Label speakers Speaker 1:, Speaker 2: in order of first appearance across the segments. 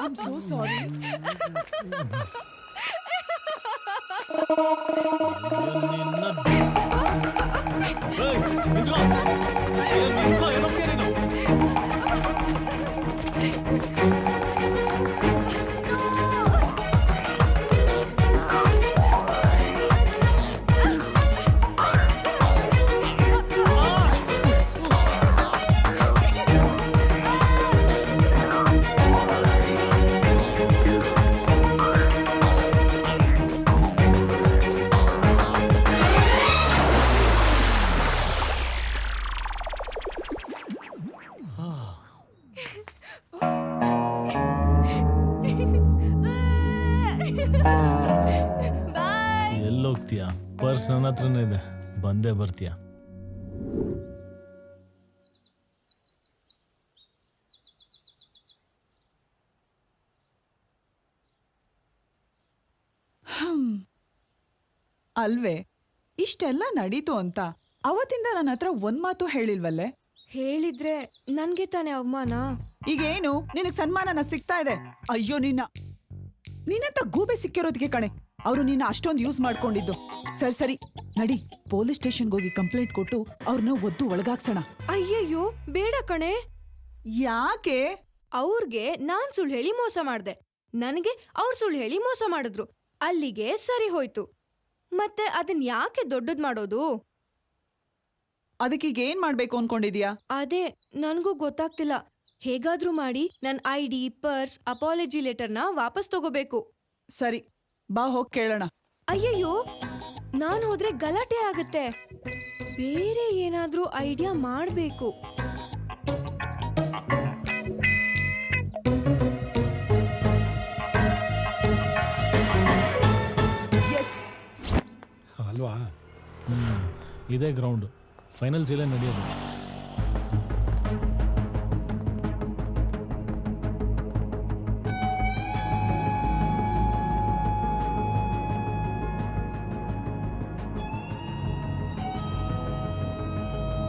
Speaker 1: I'm so sorry.
Speaker 2: ಎಲ್ಲೋಗ್ತೀಯಾ? Purse ನನ್ನ ಹತ್ರನೇ ಇದೆ, ಬಂದೇ ಬರ್ತೀಯಾ?
Speaker 1: ಅಲ್ವೇ, ಇಷ್ಟೆಲ್ಲ ನಡೀತು ಅಂತ ಅವತ್ತಿಂದ ನನ್ನ ಹತ್ರ ಒಂದ್ ಮಾತು ಹೇಳಿಲ್ವಲ್ಲೇ?
Speaker 3: ಹೇಳಿದ್ರೆ ನನ್ಗೆ ತಾನೇ ಅವಮಾನ.
Speaker 1: ಈಗೇನು ನಿನಗ್ ಸನ್ಮಾನನ ಸಿಗ್ತಾ ಇದೆ? ಅಯ್ಯೋ ನಿನ್ನಂತ ಗೂಬೆ ಸಿಕ್ಕಿರೋದಕ್ಕೆ ಕಣೆ ಅವರು ನಿನ್ನ ಅಷ್ಟೊಂದು ಯೂಸ್ ಮಾಡ್ಕೊಂಡಿದ್ದು. ಸರಿ ನಡಿ, ಪೊಲೀಸ್ ಸ್ಟೇಷನ್ಗೆ ಹೋಗಿ ಕಂಪ್ಲೇಂಟ್ ಕೊಟ್ಟು ಅವ್ರನ್ನ ಒದ್ದು ಒಳಗಾಕ್ಸೋಣ.
Speaker 3: ಅಯ್ಯಯ್ಯೋ ಬೇಡ ಕಣೆ.
Speaker 1: ಯಾಕೆ?
Speaker 3: ಅವ್ರಿಗೆ ನಾನ್ ಸುಳ್ಳು ಹೇಳಿ ಮೋಸ ಮಾಡ್ದೆ, ನನಗೆ ಅವ್ರು ಸುಳ್ಳು ಹೇಳಿ ಮೋಸ ಮಾಡಿದ್ರು, ಅಲ್ಲಿಗೆ ಸರಿ ಹೋಯ್ತು. ಮತ್ತೆ ಅದನ್ ಯಾಕೆ ದೊಡ್ಡದ್ ಮಾಡೋದು?
Speaker 1: ಅದಕ್ಕೀಗ ಏನ್ ಮಾಡ್ಬೇಕು ಅನ್ಕೊಂಡಿದ್ಯಾ?
Speaker 3: ಅದೇ ನನ್ಗೂ ಗೊತ್ತಾಗ್ತಿಲ್ಲ. ಹೇಗಾದ್ರೂ ಮಾಡಿ ನನ್ ID, ಪರ್ಸ್, ಅಪಾಲಜಿ ಲೆಟರ್ನ ವಾಪಸ್ ತಗೋಬೇಕು.
Speaker 1: ಸರಿ ಬಾ, ಹೋಗ್ ಕೇಳೋಣ.
Speaker 3: ಅಯ್ಯಯ್ಯೋ, ನಾನ್ ಹೋದ್ರೆ ಗಲಾಟೆ ಆಗತ್ತೆ. ಬೇರೆ ಏನಾದ್ರೂ ಐಡಿಯಾ ಮಾಡ್ಬೇಕು.
Speaker 4: ಅಲ್ವಾ?
Speaker 2: ಇದೇ ಗ್ರೌಂಡ್, ಫೈನಲ್ಸ್ ಇಲ್ಲೇ ನಡೆಯೋದು.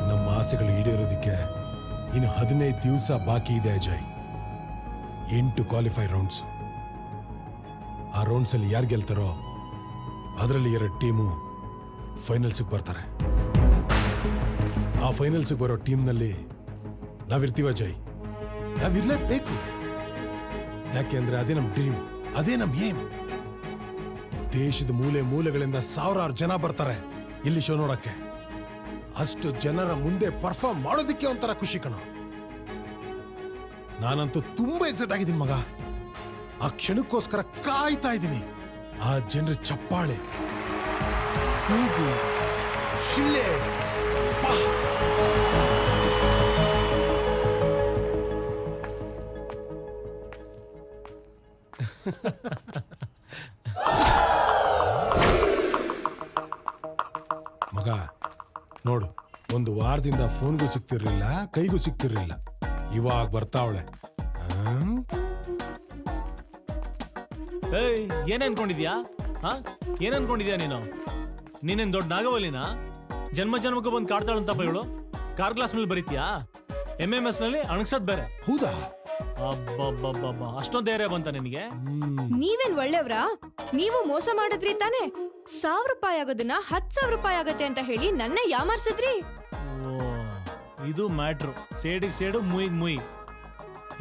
Speaker 4: ನಮ್ಮ ಆಸೆಗಳು ಈಡೇರೋದಕ್ಕೆ ಇನ್ನು 15 ದಿವಸ ಬಾಕಿ ಇದೆ ಅಜಯ್. 8 qualify rounds. ಆ ರೌಂಡ್ಸ್ ಅಲ್ಲಿ ಯಾರು ಗೆಲ್ತಾರೋ ಅದರಲ್ಲಿ 2 ಟೀಮು ಫೈನಲ್ಸ್ಗೆ ಬರ್ತಾರೆ. ಆ ಫೈನಲ್ಸ್ಗೆ ಬರೋ ಟೀಮ್ನಲ್ಲಿ ನಾವಿರ್ತೀವ ಅಜಯ್. ನಾವಿರ್ಲೇಬೇಕು. ಯಾಕೆಂದ್ರೆ ಅದೇ ನಮ್ಮ ಡ್ರೀಮ್, ಅದೇ ನಮ್ಮ ಏಮ್. ದೇಶದ ಮೂಲೆ ಮೂಲೆಗಳಿಂದ ಸಾವಿರಾರು ಜನ ಬರ್ತಾರೆ ಇಲ್ಲಿ ಶೋ ನೋಡಕ್ಕೆ. ಅಷ್ಟು ಜನರ ಮುಂದೆ ಪರ್ಫಾರ್ಮ್ ಮಾಡೋದಕ್ಕೆ ಒಂಥರ ಖುಷಿ ಕಣ. ನಾನಂತೂ ತುಂಬಾ ಎಕ್ಸೈಟ್ ಆಗಿದ್ದೀನಿ ಮಗ. ಆ ಕ್ಷಣಕ್ಕೋಸ್ಕರ ಕಾಯ್ತಾ ಇದ್ದೀನಿ. ಆ ಜನರ ಚಪ್ಪಾಳೆ, ಕೂಗು, ಶಿಳ್ಳೆ, ಮಗ ನೋಡು, ಒಂದು ವಾರದಿಂದ ಫೋನ್ಗೂ ಸಿಗ್ತಿರ್ಲಿಲ್ಲ, ಕೈಗೂ ಸಿಗ್ತಿರ್ಲಿಲ್ಲ. ಇವಾಗ ಬರ್ತಾವಳೆ.
Speaker 2: ಏನ್ ಅನ್ಕೊಂಡಿದ್ಯಾ? ಏನ್ ಅನ್ಕೊಂಡಿದ್ಯಾ ನೀನು? ನೀನೇನ್ ದೊಡ್ಡ ನಾಗವಲ್ಲಿನ? ಜನ್ಮ ಜನ್ಮಕ್ಕೂ ಬಂದು ಕಾಡ್ತಾಳಂತಪ್ಪ ಇವಳು. ಕಾರ್ ಗ್ಲಾಸ್ ಮೇಲೆ ಬರೀತ್ಯಾ? MMS ನಲ್ಲಿ ಅಣಗ್ಸದ್ ಬೇರೆ.
Speaker 4: ಹೌದಾ?
Speaker 2: ಅಬ್ಬಬ್ಬಬ್ಬ, ಅಷ್ಟೊಂದು ಧೈರ್ಯ ಬಂತ ನಿನಗೆ?
Speaker 3: ನೀವೇನ್ ಒಳ್ಳೆಯವ್ರಾ? ನೀವು ಮೋಸ ಮಾಡಿದ್ರಿ ತಾನೆ. 1000 ರೂಪಾಯಿ ಆಗೋದನ್ನ 10,000 ರೂಪಾಯಿ ಆಗತ್ತೆ ಅಂತ ಹೇಳಿ ನನ್ನ ಯಾಮಾರ್ಸಿದ್ರಿ.
Speaker 2: ಇದು ಮ್ಯಾಟ್ರು. ಸೇಡಿಗೆ ಸೇಡು, ಮುಯಿಗ್ ಮುಯಿ.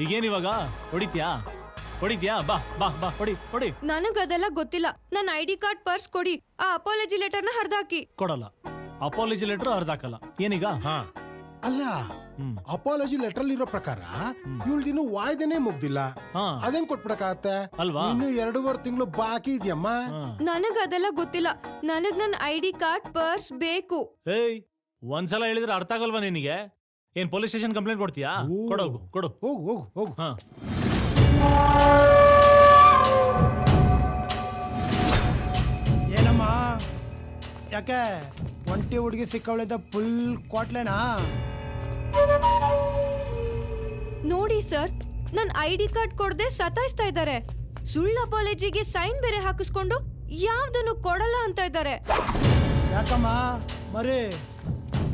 Speaker 2: ಈಗೇನ್ ಇವಾಗ ಹೊಡಿತ್ಯಾ? ಬಾ ಬಾ ಬಾ, ಹೊಡಿ.
Speaker 3: ನನಗದೆಲ್ಲ ಗೊತ್ತಿಲ್ಲ. ನನ್ನ ID ಕಾರ್ಡ್, ಪರ್ಸ್ ಕೊಡಿ. ಆ ಅಪಾಲಜಿ ಲೆಟರ್ನ ಹರಿದಾಕಿ.
Speaker 2: ಕೊಡಲ್ಲ. ಅಪಾಲಜಿ ಲೆಟರ್ ಹರಿದಾಕಲ್ಲ. ಏನೀಗ?
Speaker 4: ಅಲ್ಲ, ಅಪಾಲಜಿ ಲೆಟರ್ ಇರೋ ಪ್ರಕಾರ ಇವಳ್ದಿನ್ನು ವಾಯ್ದೆನೇ ಮುಗ್ದಿಲ್ಲ. ಅದೇನ್ ಕೊಟ್ಬಿಡಕಾಗತ್ತೆ ಅಲ್ವಾ? ಇನ್ನು 2.5 ತಿಂಗಳು ಬಾಕಿ ಇದೆಯಮ್ಮ.
Speaker 3: ನನಗದೆಲ್ಲ ಗೊತ್ತಿಲ್ಲ. ನನಗ್ ನನ್ನ ID ಕಾರ್ಡ್, ಪರ್ಸ್ ಬೇಕು.
Speaker 2: ಒಂದ್ಸಲ ಹೇಳಿದ್ರೆ ಅರ್ಥ ಆಗಲ್ವಾ ನಿನಗೆ? ಏನ್ ಪೊಲೀಸ್ ಸ್ಟೇಷನ್ ಕಂಪ್ಲೇಂಟ್ ಕೊಡ್ತೀಯಾ? ಕೊಡು.
Speaker 4: ಹೋಗು.
Speaker 5: ಏನಮ್ಮ, ಯಾಕೆ ಒಂಟಿ ಹುಡುಗಿ ಸಿಕ್ಕವಳಿದ್ದ ಫುಲ್ ಕ್ವಾಟ್ಲೇನಾ?
Speaker 3: ನೋಡಿ ಸರ್, ನನ್ನ ID ಕಾರ್ಡ್ ಕೊಡದೆ ಸತಾಯಿಸ್ತಾ ಇದ್ದಾರೆ. ಸುಳ್ಳು ಅಪಾಲಜಿಗೆ ಸೈನ್ ಬೇರೆ ಹಾಕಿಸ್ಕೊಂಡು ಯಾವ್ದನ್ನು ಕೊಡಲ್ಲ ಅಂತ ಇದ್ದಾರೆ.
Speaker 5: ಯಾಕಮ್ಮ ಮರಿ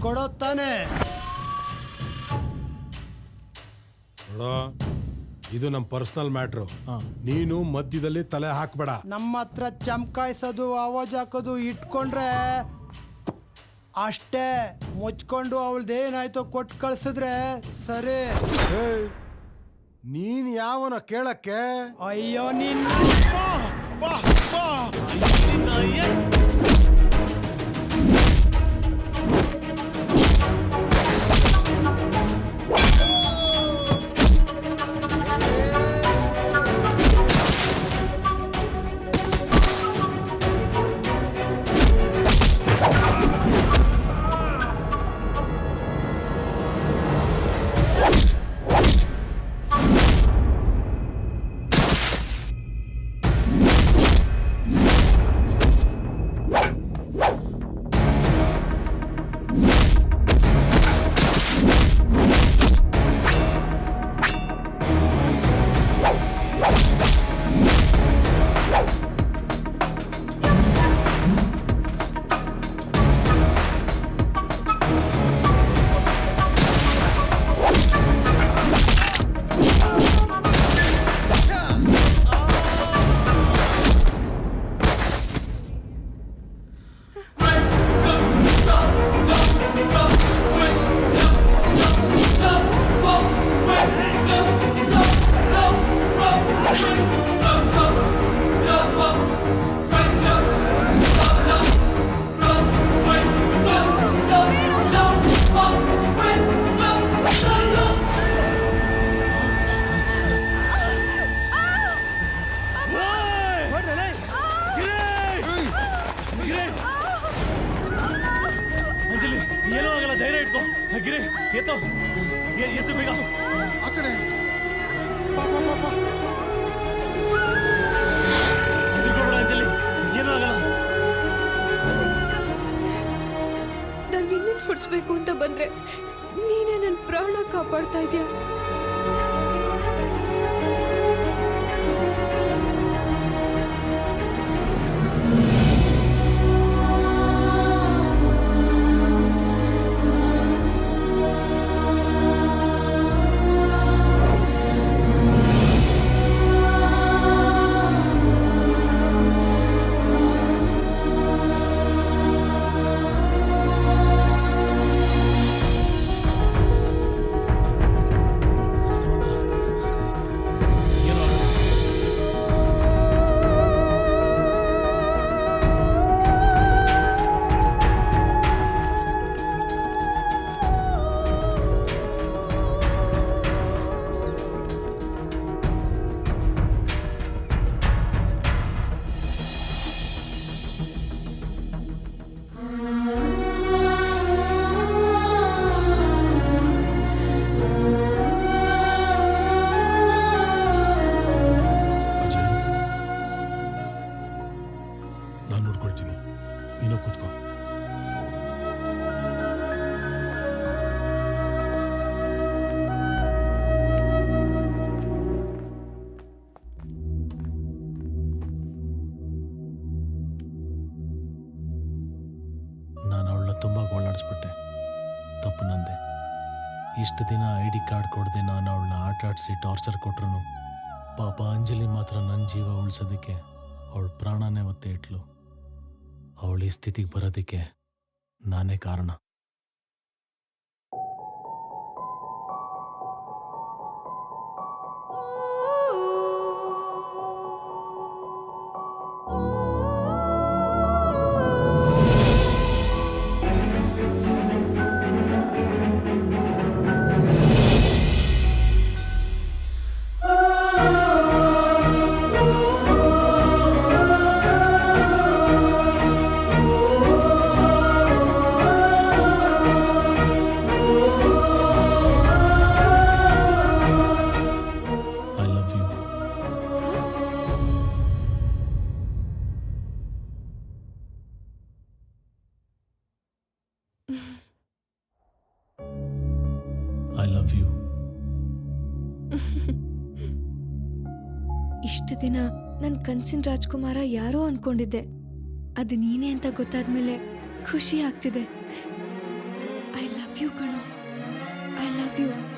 Speaker 5: ಕೊಡೋ ತಾನೆ?
Speaker 4: ನೋಡೋ ಇದು ನಮ್ಮ ಪರ್ಸನಲ್ ಮ್ಯಾಟ್ರು.
Speaker 2: ಹಾ.
Speaker 4: ನೀನು ಮಧ್ಯದಲ್ಲಿ ತಲೆ ಹಾಕ್ಬೇಡ.
Speaker 5: ನಮ್ಮ ಹತ್ರ ಚಮಕಾಯಿಸೋದು ಆವಾಜ್ ಹಾಕೋದು ಇಟ್ಕೊಂಡ್ರೆ ಅಷ್ಟೇ. ಮುಚ್ಕೊಂಡು ಅವಳ್ದೇನಾಯ್ತೋ ಕೊಟ್ಟು ಕಳ್ಸಿದ್ರೆ ಸರಿ.
Speaker 4: ಏಯ್, ನೀನ್ ಯಾವನ ಕೇಳಕ್ಕೆ?
Speaker 5: ಅಯ್ಯೋ ನಿನ್ನ
Speaker 4: ಬಾ, ಬಾ.
Speaker 2: ಅಂಜಲಿ ಏನೋ ಆಗಲ್ಲ, ಧೈರ್ಯ ಇಟ್ಕೋ. ಗಿರಿ ಎತ್ತು ಎತ್ತು ಬೇಗ.
Speaker 4: ಆ ಕಡೆ ಬಾ, ಬಾ, ಬಾ, ಬಾ.
Speaker 2: ಹೆದರ್ಕೋಬೇಡ ಅಂಜಲಿ, ಏನೋ ಆಗಲ್ಲ.
Speaker 3: ನಾನು ನಿನ್ನ ಹೊಡ್ಸ್ಬೇಕು ಅಂತ ಬಂದ್ರೆ ನೀನೇ ನನ್ನ ಪ್ರಾಣ ಕಾಪಾಡ್ತಾ ಇದೀಯ.
Speaker 4: ನಾನು ನೋಡ್ಕೊಳ್ತೀನಿ, ನೀನು ಕೂತ್ಕೋ.
Speaker 2: ನಾನು ಅವಳನ್ನ ತುಂಬ ಗೋಳಾಡಿಸ್ಬಿಟ್ಟೆ, ತಪ್ಪು ನಂದೆ. ಇಷ್ಟು ದಿನ ID ಕಾರ್ಡ್ ಕೊಡದೆ ನಾನು ಅವಳನ್ನ ಆಟ ಆಡಿಸಿ ಟಾರ್ಚರ್ ಕೊಟ್ರು ಪಾಪ ಅಂಜಲಿ ಮಾತ್ರ ನನ್ನ ಜೀವ ಉಳಿಸೋದಕ್ಕೆ ಅವಳ ಪ್ರಾಣನೇ ಒತ್ತೆ ಇಟ್ಲು. ಅವಳು ಈ ಸ್ಥಿತಿಗೆ ಬರೋದಕ್ಕೆ ನಾನೇ ಕಾರಣ. I love you.
Speaker 3: ಇಷ್ಟು ದಿನ ನನ್ನ ಕನ್ಸಿನ ರಾಜ್ಕುಮಾರ ಯಾರೋ ಅನ್ಕೊಂಡಿದ್ದೆ, ಅದು ನೀನೇ ಅಂತ ಗೊತ್ತಾದ್ಮೇಲೆ ಖುಷಿ ಆಗ್ತಿದೆ. ಐ ಲವ್ ಯು ಕಣೋ, ಐ ಲವ್ ಯು.